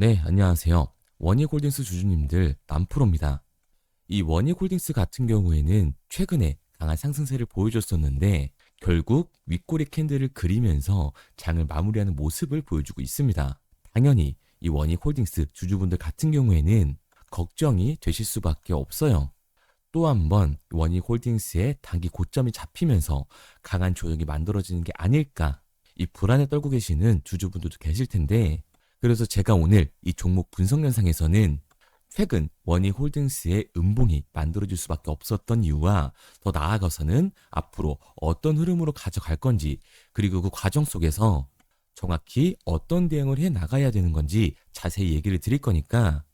네, 안녕하세요. 원익홀딩스 주주님들 남프로입니다. 이 원익홀딩스 같은 경우에는 최근에 강한 상승세를 보여줬었는데 결국 윗꼬리 캔들을 그리면서 장을 마무리하는 모습을 보여주고 있습니다. 당연히 이 원익홀딩스 주주분들 같은 경우에는 걱정이 되실 수밖에 없어요. 또 한 번 원익홀딩스의 단기 고점이 잡히면서 강한 조정이 만들어지는 게 아닐까, 이 불안에 떨고 계시는 주주분들도 계실 텐데, 그래서 제가 오늘 이 종목 분석 영상에서는 최근 원익홀딩스의 음봉이 만들어질 수밖에 없었던 이유와 더 나아가서는 앞으로 어떤 흐름으로 가져갈 건지, 그리고 그 과정 속에서 정확히 어떤 대응을 해 나가야 되는 건지 자세히 얘기를 드릴 거니까,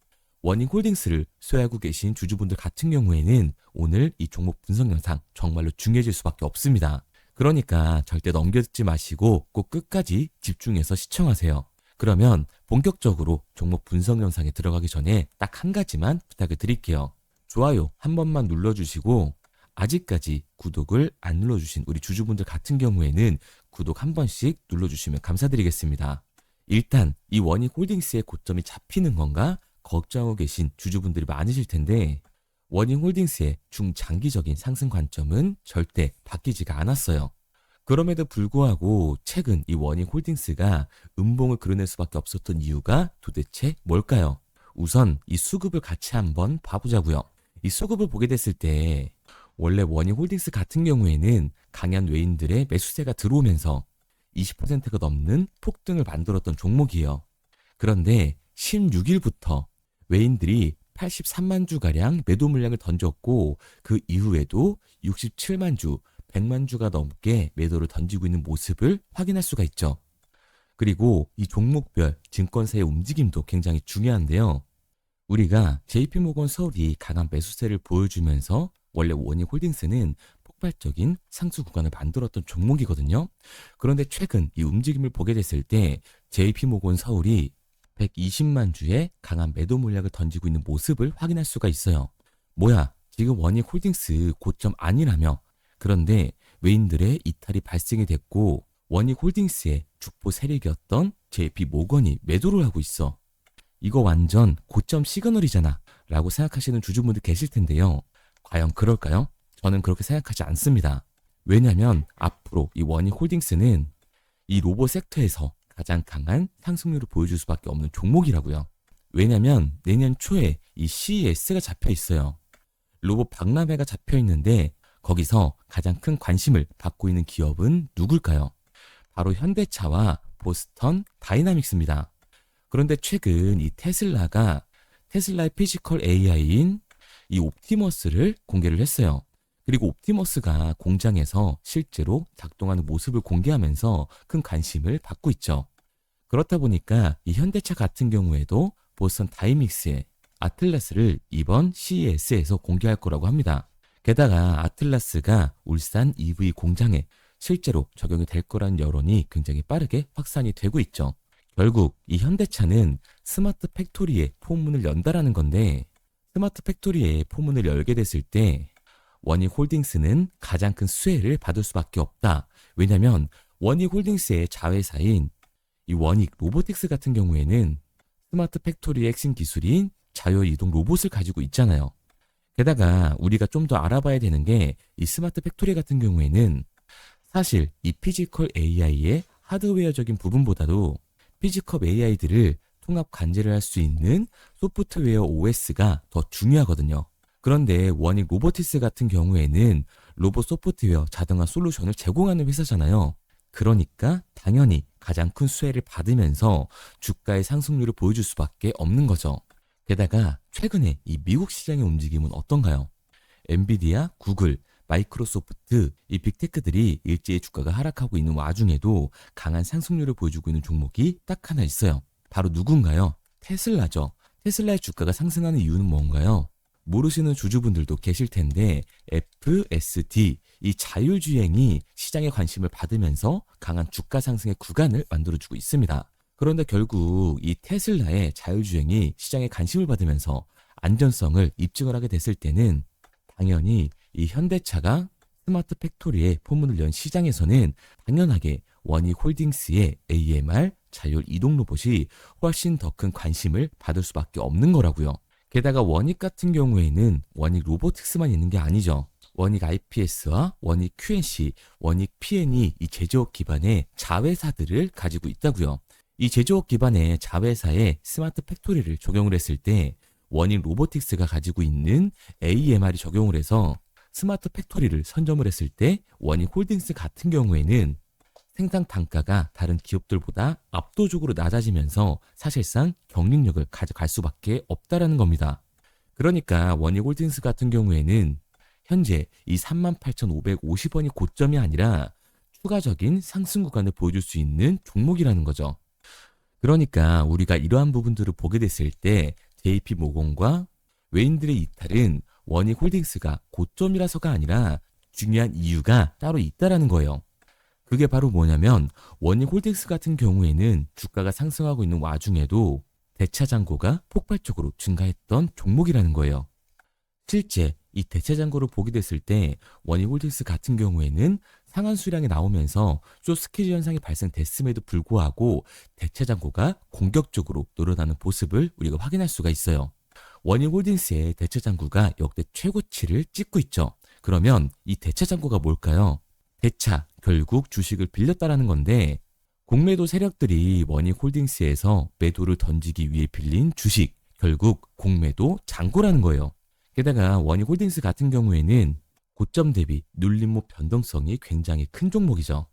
원익홀딩스를 소유하고 계신 주주분들 같은 경우에는 오늘 이 종목 분석 영상 정말로 중요해질 수밖에 없습니다. 그러니까 절대 넘겨듣지 마시고 꼭 끝까지 집중해서 시청하세요. 그러면 본격적으로 종목 분석 영상에 들어가기 전에 딱 한 가지만 부탁을 드릴게요. 좋아요 한 번만 눌러주시고, 아직까지 구독을 안 눌러주신 우리 주주분들 같은 경우에는 구독 한 번씩 눌러주시면 감사드리겠습니다. 일단 이 원익홀딩스의 고점이 잡히는 건가 걱정하고 계신 주주분들이 많으실 텐데, 원익홀딩스의 중장기적인 상승 관점은 절대 바뀌지가 않았어요. 그럼에도 불구하고 최근 이 원익홀딩스가 음봉을 그려낼 수밖에 없었던 이유가 도대체 뭘까요? 우선 이 수급을 같이 한번 봐보자고요. 이 수급을 보게 됐을 때 원래 원익홀딩스 같은 경우에는 강한 외인들의 매수세가 들어오면서 20%가 넘는 폭등을 만들었던 종목이에요. 그런데 16일부터 외인들이 83만 주가량 매도 물량을 던졌고, 그 이후에도 67만 주, 100만 주가 넘게 매도를 던지고 있는 모습을 확인할 수가 있죠. 그리고 이 종목별 증권사의 움직임도 굉장히 중요한데요. 우리가 JP모건 서울이 강한 매수세를 보여주면서 원래 원익홀딩스는 폭발적인 상승 구간을 만들었던 종목이거든요. 그런데 최근 이 움직임을 보게 됐을 때 JP모건 서울이 120만 주의 강한 매도 물량을 던지고 있는 모습을 확인할 수가 있어요. 뭐야, 지금 원익홀딩스 고점 아니라며? 그런데 외인들의 이탈이 발생이 됐고 원익홀딩스의 주포 세력이었던 JP모건이 매도를 하고 있어. 이거 완전 고점 시그널이잖아 라고 생각하시는 주주분들 계실 텐데요. 과연 그럴까요? 저는 그렇게 생각하지 않습니다. 왜냐면 앞으로 이 원익홀딩스는 이 로봇 섹터에서 가장 강한 상승률을 보여줄 수밖에 없는 종목이라고요. 왜냐면 내년 초에 이 CES가 잡혀 있어요. 로봇 박람회가 잡혀 있는데 거기서 가장 큰 관심을 받고 있는 기업은 누굴까요? 바로 현대차와 보스턴 다이나믹스입니다. 그런데 최근 이 테슬라의 피지컬 AI인 이 옵티머스를 공개를 했어요. 그리고 옵티머스가 공장에서 실제로 작동하는 모습을 공개하면서 큰 관심을 받고 있죠. 그렇다 보니까 이 현대차 같은 경우에도 보스턴 다이믹스의 아틀라스를 이번 CES에서 공개할 거라고 합니다. 게다가 아틀라스가 울산 EV 공장에 실제로 적용이 될 거라는 여론이 굉장히 빠르게 확산이 되고 있죠. 결국 이 현대차는 스마트 팩토리의 포문을 연다라는 건데, 스마트 팩토리의 포문을 열게 됐을 때 원익홀딩스는 가장 큰 수혜를 받을 수밖에 없다. 왜냐면 원익홀딩스의 자회사인 이 원익 로보틱스 같은 경우에는 스마트 팩토리의 핵심 기술인 자율이동 로봇을 가지고 있잖아요. 게다가 우리가 좀 더 알아봐야 되는 게, 이 스마트 팩토리 같은 경우에는 사실 이 피지컬 AI의 하드웨어적인 부분보다도 피지컬 AI들을 통합 관제를 할 수 있는 소프트웨어 OS가 더 중요하거든요. 그런데 원익 로보틱스 같은 경우에는 로봇 소프트웨어 자동화 솔루션을 제공하는 회사잖아요. 그러니까 당연히 가장 큰 수혜를 받으면서 주가의 상승률을 보여줄 수밖에 없는 거죠. 게다가 최근에 이 미국 시장의 움직임은 어떤가요? 엔비디아, 구글, 마이크로소프트, 이 빅테크들이 일제히 주가가 하락하고 있는 와중에도 강한 상승률을 보여주고 있는 종목이 딱 하나 있어요. 바로 누군가요? 테슬라죠. 테슬라의 주가가 상승하는 이유는 뭔가요? 모르시는 주주분들도 계실 텐데 FSD, 이 자율주행이 시장의 관심을 받으면서 강한 주가 상승의 구간을 만들어주고 있습니다. 그런데 결국 이 테슬라의 자율주행이 시장에 관심을 받으면서 안전성을 입증을 하게 됐을 때는 당연히 이 현대차가 스마트 팩토리의 포문을 연 시장에서는 당연하게 원익홀딩스의 AMR 자율 이동 로봇이 훨씬 더 큰 관심을 받을 수밖에 없는 거라고요. 게다가 원익 같은 경우에는 원익 로보틱스만 있는 게 아니죠. 원익 IPS와 원익 QNC, 원익 PN이 이 제조업 기반의 자회사들을 가지고 있다고요. 이 제조업 기반의 자회사에 스마트 팩토리를 적용을 했을 때 원익 로보틱스가 가지고 있는 AMR이 적용을 해서 스마트 팩토리를 선점을 했을 때 원익 홀딩스 같은 경우에는 생산 단가가 다른 기업들보다 압도적으로 낮아지면서 사실상 경쟁력을 가져갈 수밖에 없다라는 겁니다. 그러니까 원익 홀딩스 같은 경우에는 현재 이 38,550원이 고점이 아니라 추가적인 상승 구간을 보여줄 수 있는 종목이라는 거죠. 그러니까 우리가 이러한 부분들을 보게 됐을 때 JP 모건과 외인들의 이탈은 원익 홀딩스가 고점이라서가 아니라 중요한 이유가 따로 있다라는 거예요. 그게 바로 뭐냐면 원익 홀딩스 같은 경우에는 주가가 상승하고 있는 와중에도 대차 잔고가 폭발적으로 증가했던 종목이라는 거예요. 실제 이 대차 잔고를 보게 됐을 때 원익 홀딩스 같은 경우에는 상한 수량이 나오면서 숏스퀴즈 현상이 발생됐음에도 불구하고 대차 잔고가 공격적으로 늘어나는 모습을 우리가 확인할 수가 있어요. 원익 홀딩스의 대차 잔고가 역대 최고치를 찍고 있죠. 그러면 이 대차 잔고가 뭘까요? 대차, 결국 주식을 빌렸다라는 건데 공매도 세력들이 원익 홀딩스에서 매도를 던지기 위해 빌린 주식, 결국 공매도 잔고라는 거예요. 게다가 원익 홀딩스 같은 경우에는 고점 대비 눌림목 변동성이 굉장히 큰 종목이죠.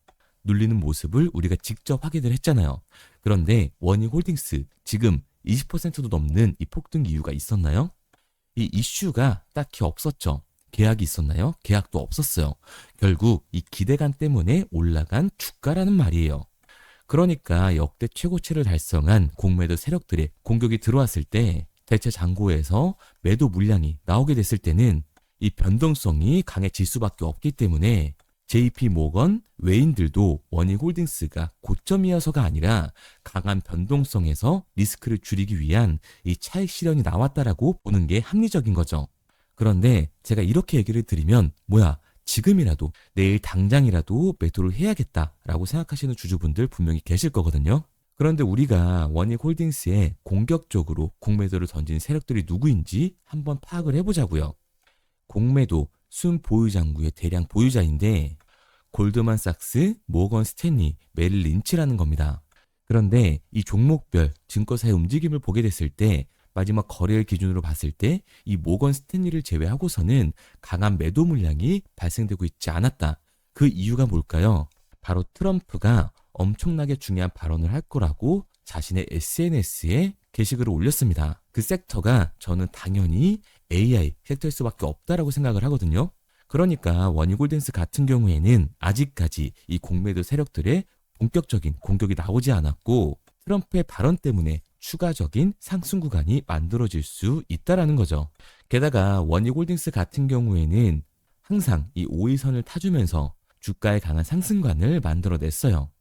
눌리는 모습을 우리가 직접 확인을 했잖아요. 그런데 원익 홀딩스 지금 20%도 넘는 이 폭등 이유가 있었나요? 이 이슈가 딱히 없었죠. 계약이 있었나요? 계약도 없었어요. 결국 이 기대감 때문에 올라간 주가라는 말이에요. 그러니까 역대 최고치를 달성한 공매도 세력들의 공격이 들어왔을 때 대체 잔고에서 매도 물량이 나오게 됐을 때는 이 변동성이 강해질 수밖에 없기 때문에 JP 모건 외인들도 원익 홀딩스가 고점이어서가 아니라 강한 변동성에서 리스크를 줄이기 위한 이 차익 실현이 나왔다라고 보는 게 합리적인 거죠. 그런데 제가 이렇게 얘기를 드리면 뭐야 지금이라도 내일 당장이라도 매도를 해야겠다라고 생각하시는 주주분들 분명히 계실 거거든요. 그런데 우리가 원익 홀딩스에 공격적으로 공매도를 던진 세력들이 누구인지 한번 파악을 해보자고요. 공매도 순 보유장구의 대량 보유자인데 골드만삭스, 모건 스탠리, 메릴 린치라는 겁니다. 그런데 이 종목별 증권사의 움직임을 보게 됐을 때 마지막 거래일 기준으로 봤을 때 이 모건 스탠리를 제외하고서는 강한 매도 물량이 발생되고 있지 않았다. 그 이유가 뭘까요? 바로 트럼프가 엄청나게 중요한 발언을 할 거라고 자신의 SNS에 게시글을 올렸습니다. 그 섹터가 저는 당연히 AI 섹터일 수밖에 없다라고 생각을 하거든요. 그러니까 원익 홀딩스 같은 경우에는 아직까지 이 공매도 세력들의 본격적인 공격이 나오지 않았고 트럼프의 발언 때문에 추가적인 상승 구간이 만들어질 수 있다라는 거죠. 게다가 원익 홀딩스 같은 경우에는 항상 이 5일선을 타주면서 주가의 강한 상승관을 만들어냈어요.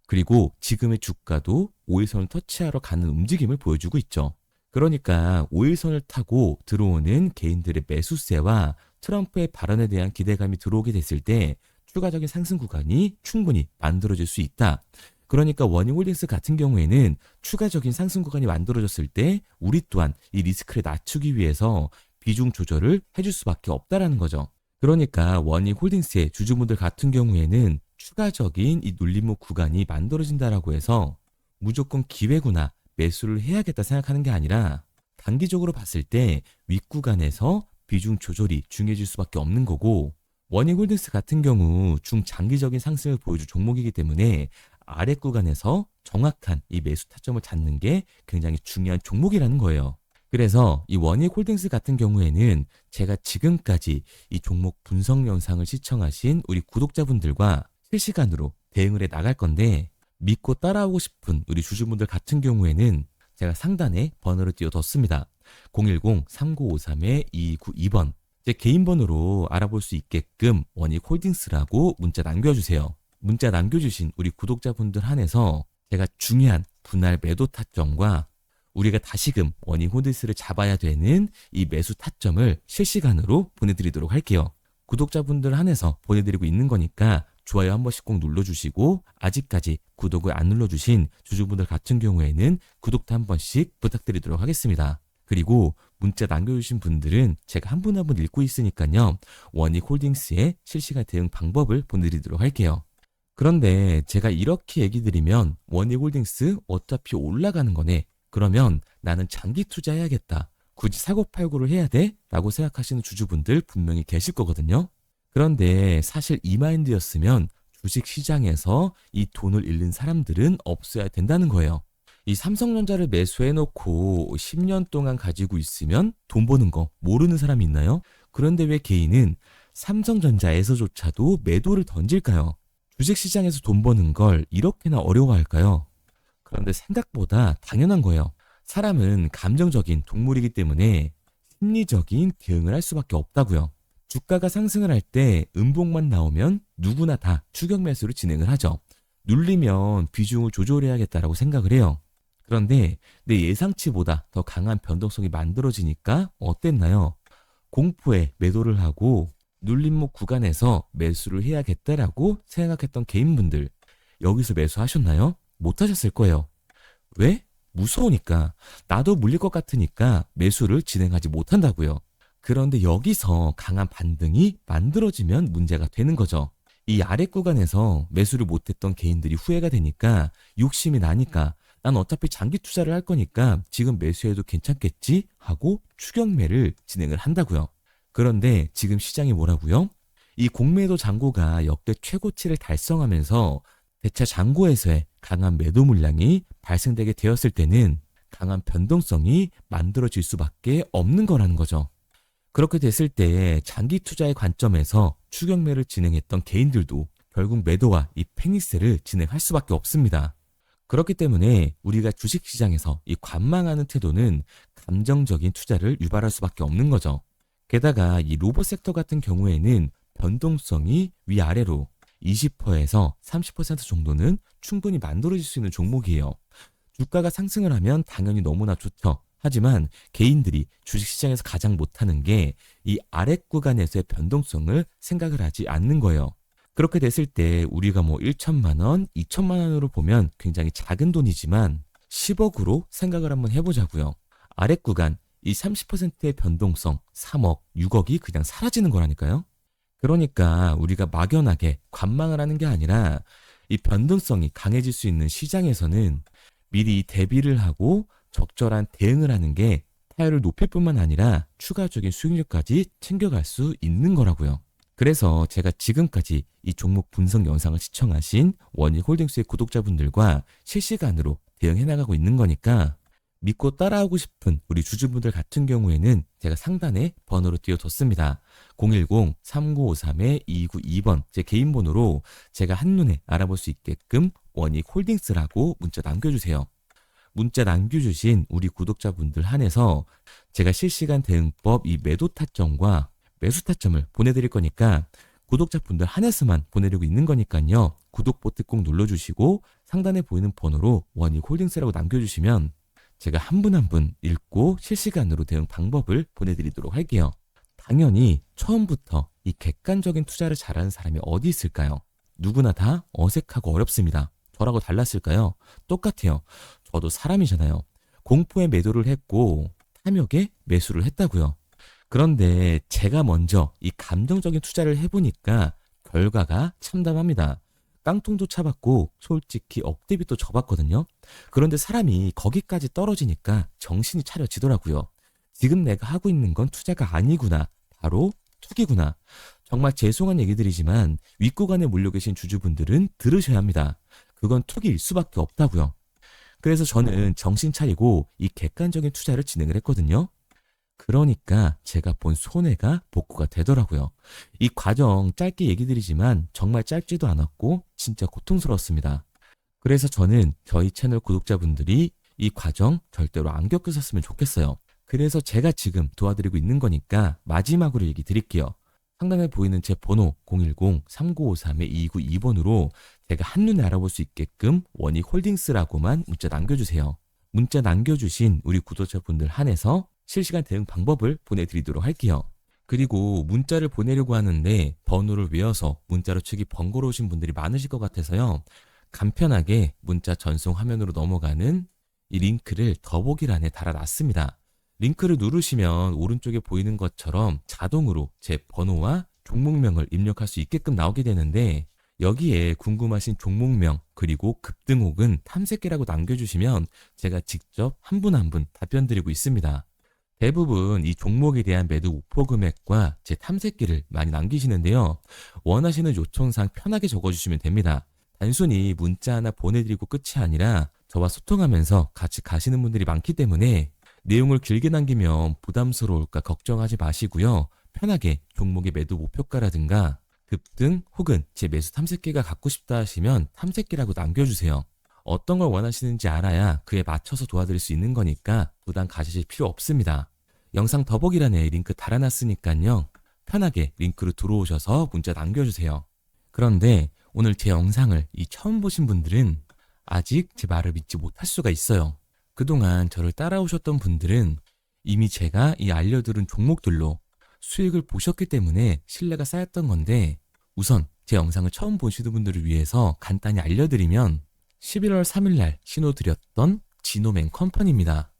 그리고 지금의 주가도 5일선을 터치하러 가는 움직임을 보여주고 있죠. 그러니까 5일선을 타고 들어오는 개인들의 매수세와 트럼프의 발언에 대한 기대감이 들어오게 됐을 때 추가적인 상승 구간이 충분히 만들어질 수 있다. 그러니까 원익 홀딩스 같은 경우에는 추가적인 상승 구간이 만들어졌을 때 우리 또한 이 리스크를 낮추기 위해서 비중 조절을 해줄 수밖에 없다라는 거죠. 그러니까 원익 홀딩스의 주주분들 같은 경우에는 추가적인 이 눌림목 구간이 만들어진다라고 해서 무조건 기회구나 매수를 해야겠다 생각하는 게 아니라 단기적으로 봤을 때 윗구간에서 비중 조절이 중요해질 수밖에 없는 거고 원익 홀딩스 같은 경우 중장기적인 상승을 보여줄 종목이기 때문에 아래 구간에서 정확한 이 매수 타점을 잡는 게 굉장히 중요한 종목이라는 거예요. 그래서 이 원익 홀딩스 같은 경우에는 제가 지금까지 이 종목 분석 영상을 시청하신 우리 구독자분들과 실시간으로 대응을 해 나갈 건데 믿고 따라오고 싶은 우리 주주분들 같은 경우에는 제가 상단에 번호를 띄워뒀습니다. 010-3953-2292번 제 개인 번호로 알아볼 수 있게끔 원익 홀딩스라고 문자 남겨주세요. 문자 남겨주신 우리 구독자분들 한해서 제가 중요한 분할 매도 타점과 우리가 다시금 원익 홀딩스를 잡아야 되는 이 매수 타점을 실시간으로 보내드리도록 할게요. 구독자분들 한해서 보내드리고 있는 거니까 좋아요 한 번씩 꼭 눌러주시고 아직까지 구독을 안 눌러주신 주주분들 같은 경우에는 구독도 한 번씩 부탁드리도록 하겠습니다. 그리고 문자 남겨주신 분들은 제가 한 분 한 분 읽고 있으니까요. 원익홀딩스의 실시간 대응 방법을 보내드리도록 할게요. 그런데 제가 이렇게 얘기 드리면 원익홀딩스 어차피 올라가는 거네. 그러면 나는 장기 투자해야겠다. 굳이 사고팔고를 해야 돼? 라고 생각하시는 주주분들 분명히 계실 거거든요. 그런데 사실 이 마인드였으면 주식시장에서 이 돈을 잃는 사람들은 없어야 된다는 거예요. 이 삼성전자를 매수해놓고 10년 동안 가지고 있으면 돈 버는 거 모르는 사람이 있나요? 그런데 왜 개인은 삼성전자에서조차도 매도를 던질까요? 주식시장에서 돈 버는 걸 이렇게나 어려워할까요? 그런데 생각보다 당연한 거예요. 사람은 감정적인 동물이기 때문에 심리적인 대응을 할 수밖에 없다고요. 주가가 상승을 할 때 음봉만 나오면 누구나 다 추격 매수를 진행을 하죠. 눌리면 비중을 조절해야겠다라고 생각을 해요. 그런데 내 예상치보다 더 강한 변동성이 만들어지니까 어땠나요? 공포에 매도를 하고 눌림목 구간에서 매수를 해야겠다라고 생각했던 개인분들 여기서 매수하셨나요? 못하셨을 거예요. 왜? 무서우니까. 나도 물릴 것 같으니까 매수를 진행하지 못한다고요. 그런데 여기서 강한 반등이 만들어지면 문제가 되는 거죠. 이 아래 구간에서 매수를 못했던 개인들이 후회가 되니까 욕심이 나니까 난 어차피 장기 투자를 할 거니까 지금 매수해도 괜찮겠지 하고 추격매를 진행을 한다고요. 그런데 지금 시장이 뭐라고요? 이 공매도 잔고가 역대 최고치를 달성하면서 대차 잔고에서의 강한 매도 물량이 발생되게 되었을 때는 강한 변동성이 만들어질 수밖에 없는 거라는 거죠. 그렇게 됐을 때 장기 투자의 관점에서 추격매를 진행했던 개인들도 결국 매도와 이 패닉셀을 진행할 수밖에 없습니다. 그렇기 때문에 우리가 주식시장에서 이 관망하는 태도는 감정적인 투자를 유발할 수밖에 없는 거죠. 게다가 이 로봇 섹터 같은 경우에는 변동성이 위아래로 20%에서 30% 정도는 충분히 만들어질 수 있는 종목이에요. 주가가 상승을 하면 당연히 너무나 좋죠. 하지만 개인들이 주식시장에서 가장 못하는 게 이 아래 구간에서의 변동성을 생각을 하지 않는 거예요. 그렇게 됐을 때 우리가 뭐 1천만 원, 2천만 원으로 보면 굉장히 작은 돈이지만 10억으로 생각을 한번 해보자고요. 아래 구간 이 30%의 변동성 3억, 6억이 그냥 사라지는 거라니까요. 그러니까 우리가 막연하게 관망을 하는 게 아니라 이 변동성이 강해질 수 있는 시장에서는 미리 대비를 하고 적절한 대응을 하는 게 타율을 높일 뿐만 아니라 추가적인 수익률까지 챙겨갈 수 있는 거라고요. 그래서 제가 지금까지 이 종목 분석 영상을 시청하신 원익홀딩스의 구독자분들과 실시간으로 대응해 나가고 있는 거니까 믿고 따라하고 싶은 우리 주주분들 같은 경우에는 제가 상단에 번호로 띄워뒀습니다. 010-3953-2992번 제 개인 번호로 제가 한눈에 알아볼 수 있게끔 원익홀딩스라고 문자 남겨주세요. 문자 남겨주신 우리 구독자분들 한해서 제가 실시간 대응법 이 매도 타점과 매수 타점을 보내드릴 거니까 구독자분들 한해서만 보내려고 있는 거니까요. 구독 버튼 꼭 눌러주시고 상단에 보이는 번호로 원익홀딩스라고 남겨주시면 제가 한 분 한 분 읽고 실시간으로 대응 방법을 보내드리도록 할게요. 당연히 처음부터 이 객관적인 투자를 잘하는 사람이 어디 있을까요? 누구나 다 어색하고 어렵습니다. 저라고 달랐을까요? 똑같아요. 저도 사람이잖아요. 공포에 매도를 했고 탐욕에 매수를 했다고요. 그런데 제가 먼저 이 감정적인 투자를 해보니까 결과가 참담합니다. 깡통도 차봤고 솔직히 억대빚도 져봤거든요. 그런데 사람이 거기까지 떨어지니까 정신이 차려지더라고요. 지금 내가 하고 있는 건 투자가 아니구나. 바로 투기구나. 정말 죄송한 얘기들이지만 윗구간에 몰려 계신 주주분들은 들으셔야 합니다. 그건 투기일 수밖에 없다고요. 그래서 저는 정신 차리고 이 객관적인 투자를 진행을 했거든요. 그러니까 제가 본 손해가 복구가 되더라고요. 이 과정 짧게 얘기 드리지만 정말 짧지도 않았고 진짜 고통스러웠습니다. 그래서 저는 저희 채널 구독자분들이 이 과정 절대로 안 겪으셨으면 좋겠어요. 그래서 제가 지금 도와드리고 있는 거니까 마지막으로 얘기 드릴게요. 상단에 보이는 제 번호 010-3953-2992번으로 제가 한눈에 알아볼 수 있게끔 원익홀딩스라고만 문자 남겨주세요. 문자 남겨주신 우리 구독자분들 한해서 실시간 대응 방법을 보내드리도록 할게요. 그리고 문자를 보내려고 하는데 번호를 외워서 문자로 치기 번거로우신 분들이 많으실 것 같아서요. 간편하게 문자 전송 화면으로 넘어가는 이 링크를 더보기란에 달아놨습니다. 링크를 누르시면 오른쪽에 보이는 것처럼 자동으로 제 번호와 종목명을 입력할 수 있게끔 나오게 되는데, 여기에 궁금하신 종목명 그리고 급등 혹은 탐색기라고 남겨주시면 제가 직접 한 분 한 분 답변 드리고 있습니다. 대부분 이 종목에 대한 매도 목표 금액과 제 탐색기를 많이 남기시는데요. 원하시는 요청사항 편하게 적어주시면 됩니다. 단순히 문자 하나 보내드리고 끝이 아니라 저와 소통하면서 같이 가시는 분들이 많기 때문에 내용을 길게 남기면 부담스러울까 걱정하지 마시고요. 편하게 종목의 매도 목표가라든가 급등 혹은 제 매수 탐색기가 갖고 싶다 하시면 탐색기라고 남겨주세요. 어떤 걸 원하시는지 알아야 그에 맞춰서 도와드릴 수 있는 거니까 부담 가지실 필요 없습니다. 영상 더보기란에 링크 달아놨으니까요. 편하게 링크로 들어오셔서 문자 남겨주세요. 그런데 오늘 제 영상을 처음 보신 분들은 아직 제 말을 믿지 못할 수가 있어요. 그동안 저를 따라오셨던 분들은 이미 제가 알려드린 종목들로 수익을 보셨기 때문에 신뢰가 쌓였던 건데, 우선 제 영상을 처음 보시는 분들을 위해서 간단히 알려드리면 11월 3일날 신호 드렸던 지노맨 컴퍼니입니다.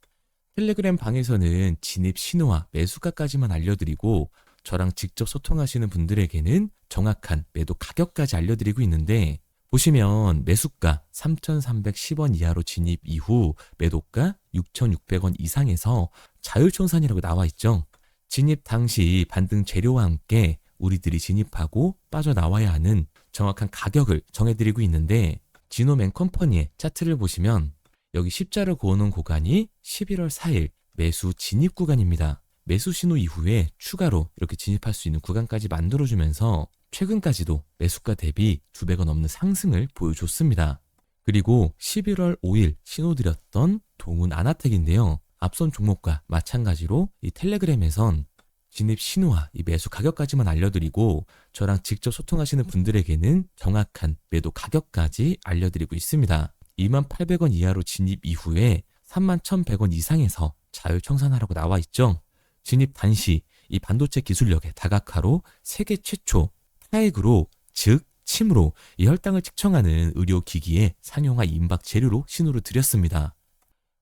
텔레그램 방에서는 진입 신호와 매수가까지만 알려드리고 저랑 직접 소통하시는 분들에게는 정확한 매도 가격까지 알려드리고 있는데, 보시면 매수가 3,310원 이하로 진입 이후 매도가 6,600원 이상에서 자율청산이라고 나와 있죠. 진입 당시 반등 재료와 함께 우리들이 진입하고 빠져나와야 하는 정확한 가격을 정해드리고 있는데, 지노맨 컴퍼니의 차트를 보시면 여기 십자를 그어놓은 구간이 11월 4일 매수 진입 구간입니다. 매수 신호 이후에 추가로 이렇게 진입할 수 있는 구간까지 만들어주면서 최근까지도 매수가 대비 2배가 넘는 상승을 보여줬습니다. 그리고 11월 5일 신호 드렸던 동훈 아나텍인데요. 앞선 종목과 마찬가지로 이 텔레그램에선 진입 신호와 매수 가격까지만 알려드리고 저랑 직접 소통하시는 분들에게는 정확한 매도 가격까지 알려드리고 있습니다. 28,000원 이하로 진입 이후에 31,100원 이상에서 자율청산하라고 나와 있죠. 진입 단시 이 반도체 기술력의 다각화로 세계 최초 타액으로, 즉 침으로 이 혈당을 측정하는 의료기기의 상용화 임박 재료로 신호를 드렸습니다.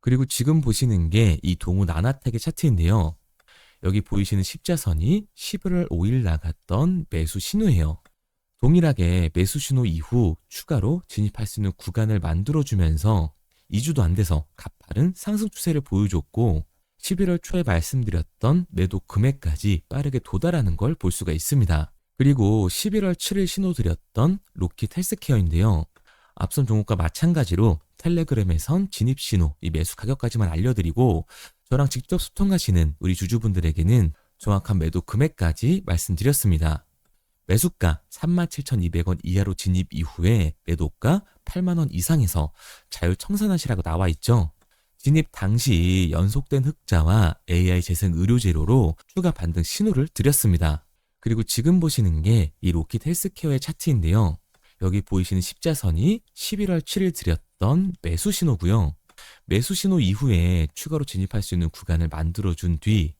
그리고 지금 보시는 게 이 동우 나나텍의 차트인데요. 여기 보이시는 십자선이 11월 5일 나갔던 매수 신호예요. 동일하게 매수 신호 이후 추가로 진입할 수 있는 구간을 만들어주면서 2주도 안 돼서 가파른 상승 추세를 보여줬고 11월 초에 말씀드렸던 매도 금액까지 빠르게 도달하는 걸 볼 수가 있습니다. 그리고 11월 7일 신호 드렸던 로킷 헬스케어인데요. 앞선 종목과 마찬가지로 텔레그램에선 진입 신호, 이 매수 가격까지만 알려드리고 저랑 직접 소통하시는 우리 주주분들에게는 정확한 매도 금액까지 말씀드렸습니다. 매수가 37,200원 이하로 진입 이후에 매도가 8만원 이상에서 자율청산하시라고 나와 있죠. 진입 당시 연속된 흑자와 AI 재생 의료 재료로 추가 반등 신호를 드렸습니다. 그리고 지금 보시는 게 이 로킷 헬스케어의 차트인데요. 여기 보이시는 십자선이 11월 7일 드렸던 매수 신호고요. 매수 신호 이후에 추가로 진입할 수 있는 구간을 만들어준 뒤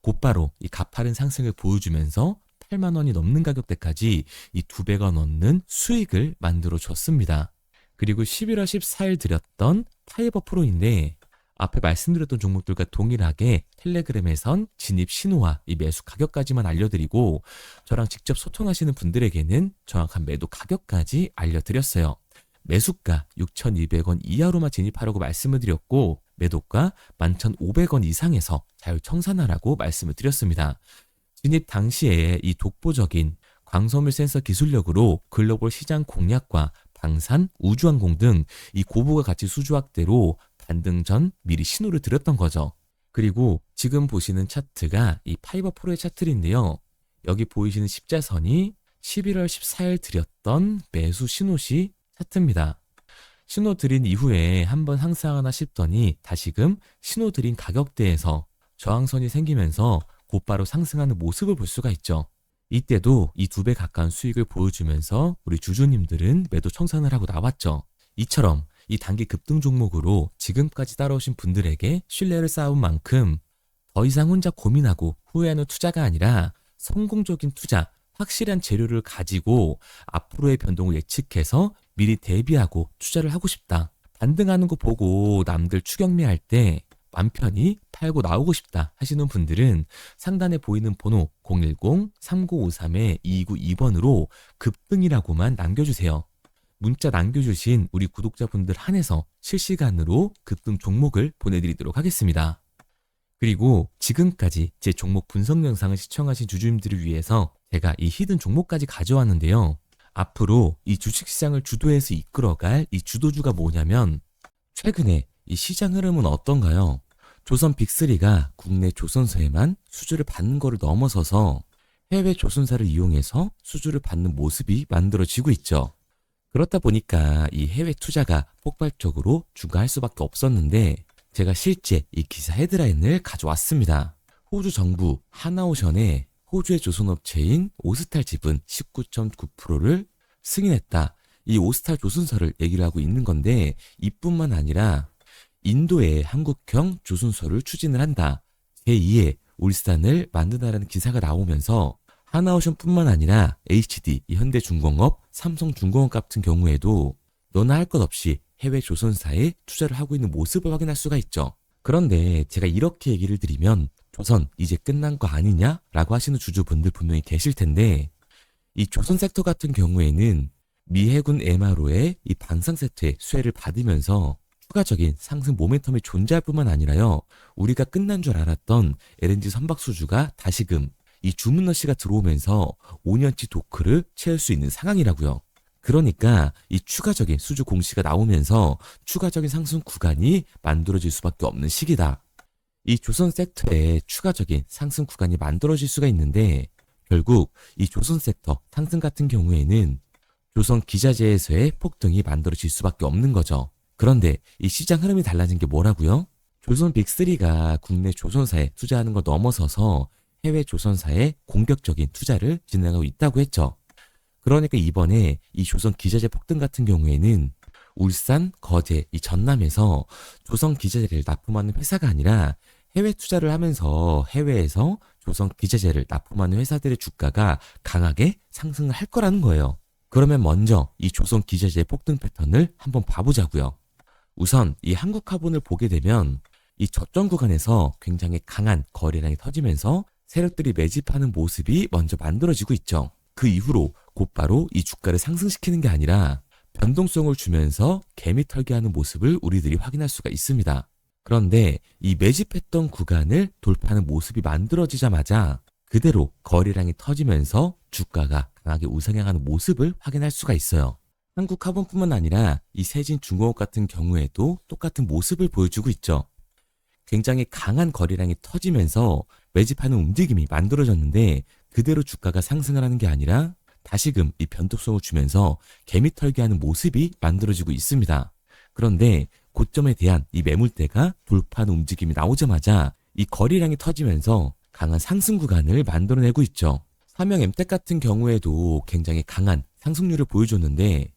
곧바로 이 가파른 상승을 보여주면서 8만 원이 넘는 가격대까지 이 2배가 넘는 수익을 만들어 줬습니다. 그리고 11월 14일 드렸던 파이버 프로인데 앞에 말씀드렸던 종목들과 동일하게 텔레그램에선 진입 신호와 이 매수 가격까지만 알려드리고 저랑 직접 소통하시는 분들에게는 정확한 매도 가격까지 알려드렸어요. 매수가 6,200원 이하로만 진입하라고 말씀을 드렸고 매도가 11,500원 이상에서 자율청산하라고 말씀을 드렸습니다. 진입 당시에 이 독보적인 광섬유 센서 기술력으로 글로벌 시장 공략과 방산, 우주항공 등 이 고부가 가치 수주 확대로 반등 전 미리 신호를 드렸던 거죠. 그리고 지금 보시는 차트가 이 파이버 프로의 차트인데요. 여기 보이시는 십자선이 11월 14일 드렸던 매수 신호시 차트입니다. 신호 드린 이후에 한번 상승하나 싶더니 다시금 신호 드린 가격대에서 저항선이 생기면서 곧바로 상승하는 모습을 볼 수가 있죠. 이때도 이 2배 가까운 수익을 보여주면서 우리 주주님들은 매도 청산을 하고 나왔죠. 이처럼 이 단기 급등 종목으로 지금까지 따라오신 분들에게 신뢰를 쌓은 만큼 더 이상 혼자 고민하고 후회하는 투자가 아니라 성공적인 투자, 확실한 재료를 가지고 앞으로의 변동을 예측해서 미리 대비하고 투자를 하고 싶다. 반등하는 거 보고 남들 추격매할 때 맘 편히 팔고 나오고 싶다 하시는 분들은 상단에 보이는 번호 010-3953-2292번으로 급등이라고만 남겨주세요. 문자 남겨주신 우리 구독자분들 한해서 실시간으로 급등 종목을 보내드리도록 하겠습니다. 그리고 지금까지 제 종목 분석 영상을 시청하신 주주님들을 위해서 제가 이 히든 종목까지 가져왔는데요. 앞으로 이 주식시장을 주도해서 이끌어갈 이 주도주가 뭐냐면 최근에 이 시장 흐름은 어떤가요? 조선 빅3가 국내 조선사에만 수주를 받는 거를 넘어서서 해외 조선사를 이용해서 수주를 받는 모습이 만들어지고 있죠. 그렇다 보니까 이 해외 투자가 폭발적으로 증가할 수밖에 없었는데 제가 실제 이 기사 헤드라인을 가져왔습니다. 호주 정부 하나오션에 호주의 조선업체인 오스탈 지분 19.9%를 승인했다. 이 오스탈 조선사를 얘기를 하고 있는 건데 이뿐만 아니라 인도에 한국형 조선소를 추진을 한다. 제2의 울산을 만든다라는 기사가 나오면서 하나오션뿐만 아니라 HD, 현대중공업, 삼성중공업 같은 경우에도 너나 할 것 없이 해외 조선사에 투자를 하고 있는 모습을 확인할 수가 있죠. 그런데 제가 이렇게 얘기를 드리면 조선 이제 끝난 거 아니냐라고 하시는 주주분들 분명히 계실 텐데 이 조선 섹터 같은 경우에는 미 해군 MRO의 이 방산 세트의 수혜를 받으면서 추가적인 상승 모멘텀이 존재할 뿐만 아니라요. 우리가 끝난 줄 알았던 LNG 선박 수주가 다시금 이 주문러시가 들어오면서 5년치 도크를 채울 수 있는 상황이라고요. 그러니까 이 추가적인 수주 공시가 나오면서 추가적인 상승 구간이 만들어질 수밖에 없는 시기다. 이 조선 섹터에 추가적인 상승 구간이 만들어질 수가 있는데 결국 이 조선 섹터 상승 같은 경우에는 조선 기자재에서의 폭등이 만들어질 수밖에 없는 거죠. 그런데 이 시장 흐름이 달라진 게 뭐라고요? 조선 빅3가 국내 조선사에 투자하는 걸 넘어서서 해외 조선사에 공격적인 투자를 진행하고 있다고 했죠. 그러니까 이번에 이 조선 기자재 폭등 같은 경우에는 울산, 거제, 이 전남에서 조선 기자재를 납품하는 회사가 아니라 해외 투자를 하면서 해외에서 조선 기자재를 납품하는 회사들의 주가가 강하게 상승을 할 거라는 거예요. 그러면 먼저 이 조선 기자재 폭등 패턴을 한번 봐보자고요. 우선 이 한국 카본을 보게 되면 이 저점 구간에서 굉장히 강한 거래량이 터지면서 세력들이 매집하는 모습이 먼저 만들어지고 있죠. 그 이후로 곧바로 이 주가를 상승시키는 게 아니라 변동성을 주면서 개미 털기하는 모습을 우리들이 확인할 수가 있습니다. 그런데 이 매집했던 구간을 돌파하는 모습이 만들어지자마자 그대로 거래량이 터지면서 주가가 강하게 우상향하는 모습을 확인할 수가 있어요. 한국 카본뿐만 아니라 이 세진중공업 같은 경우에도 똑같은 모습을 보여주고 있죠. 굉장히 강한 거래량이 터지면서 매집하는 움직임이 만들어졌는데 그대로 주가가 상승을 하는 게 아니라 다시금 이 변동성을 주면서 개미 털기하는 모습이 만들어지고 있습니다. 그런데 고점에 대한 이 매물대가 돌파하는 움직임이 나오자마자 이 거래량이 터지면서 강한 상승 구간을 만들어내고 있죠. 삼형 엠텍 같은 경우에도 굉장히 강한 상승률을 보여줬는데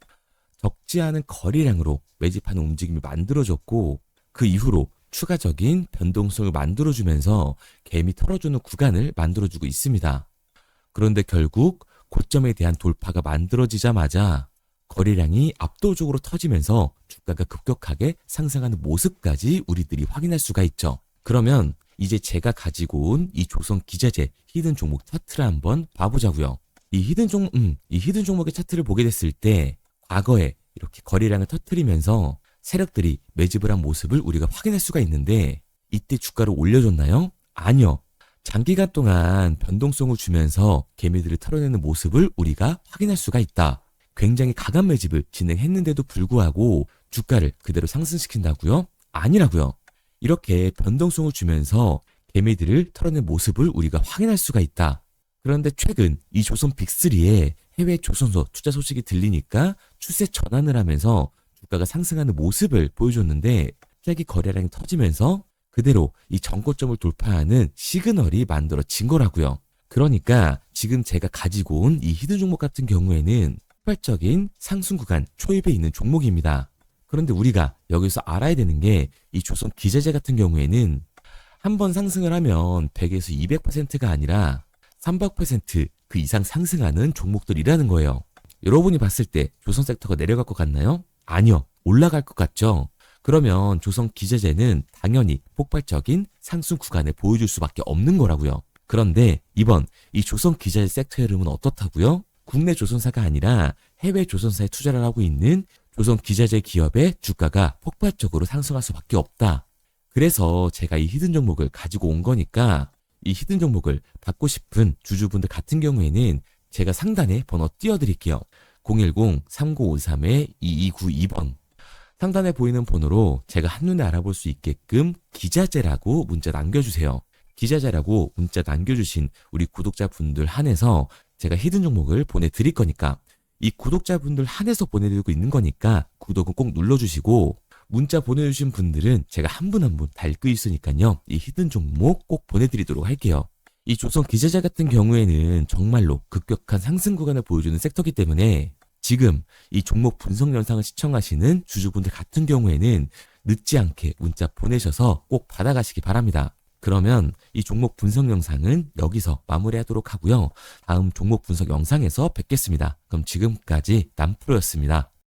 적지 않은 거래량으로 매집하는 움직임이 만들어졌고 그 이후로 추가적인 변동성을 만들어주면서 개미 털어주는 구간을 만들어주고 있습니다. 그런데 결국 고점에 대한 돌파가 만들어지자마자 거래량이 압도적으로 터지면서 주가가 급격하게 상승하는 모습까지 우리들이 확인할 수가 있죠. 그러면 이제 제가 가지고 온 이 조선 기자재 히든 종목 차트를 한번 봐보자고요. 이 히든 종목의 차트를 보게 됐을 때 과거에 이렇게 거래량을 터뜨리면서 세력들이 매집을 한 모습을 우리가 확인할 수가 있는데 이때 주가를 올려줬나요? 아니요. 장기간 동안 변동성을 주면서 개미들을 털어내는 모습을 우리가 확인할 수가 있다. 굉장히 강한 매집을 진행했는데도 불구하고 주가를 그대로 상승시킨다고요? 아니라고요. 이렇게 변동성을 주면서 개미들을 털어낸 모습을 우리가 확인할 수가 있다. 그런데 최근 이 조선 빅3의 해외 조선소 투자 소식이 들리니까 추세 전환을 하면서 주가가 상승하는 모습을 보여줬는데 갑자기 거래량이 터지면서 그대로 이 전고점을 돌파하는 시그널이 만들어진 거라고요. 그러니까 지금 제가 가지고 온 이 히든 종목 같은 경우에는 폭발적인 상승 구간 초입에 있는 종목입니다. 그런데 우리가 여기서 알아야 되는 게 이 조선 기자재 같은 경우에는 한번 상승을 하면 100에서 200%가 아니라 300%그 이상 상승하는 종목들이라는 거예요. 여러분이 봤을 때 조선 섹터가 내려갈 것 같나요? 아니요. 올라갈 것 같죠? 그러면 조선 기재재는 당연히 폭발적인 상승 구간을 보여줄 수밖에 없는 거라고요. 그런데 이번 이 조선 기재재 섹터 흐름은 어떻다고요? 국내 조선사가 아니라 해외 조선사에 투자를 하고 있는 조선 기재재 기업의 주가가 폭발적으로 상승할 수밖에 없다. 그래서 제가 이 히든 종목을 가지고 온 거니까 이 히든 종목을 받고 싶은 주주분들 같은 경우에는 제가 상단에 번호 띄워드릴게요. 010-3953-2292번. 상단에 보이는 번호로 제가 한눈에 알아볼 수 있게끔 기자재라고 문자 남겨주세요. 기자재라고 문자 남겨주신 우리 구독자분들 한해서 제가 히든 종목을 보내드릴 거니까 이 구독자분들 한해서 보내드리고 있는 거니까 구독은 꼭 눌러주시고 문자 보내주신 분들은 제가 한 분 한 분 다 읽고 있으니까요. 이 히든 종목 꼭 보내드리도록 할게요. 이 조선 기재재 같은 경우에는 정말로 급격한 상승 구간을 보여주는 섹터이기 때문에 지금 이 종목 분석 영상을 시청하시는 주주분들 같은 경우에는 늦지 않게 문자 보내셔서 꼭 받아가시기 바랍니다. 그러면 이 종목 분석 영상은 여기서 마무리하도록 하고요. 다음 종목 분석 영상에서 뵙겠습니다. 그럼 지금까지 남프로였습니다.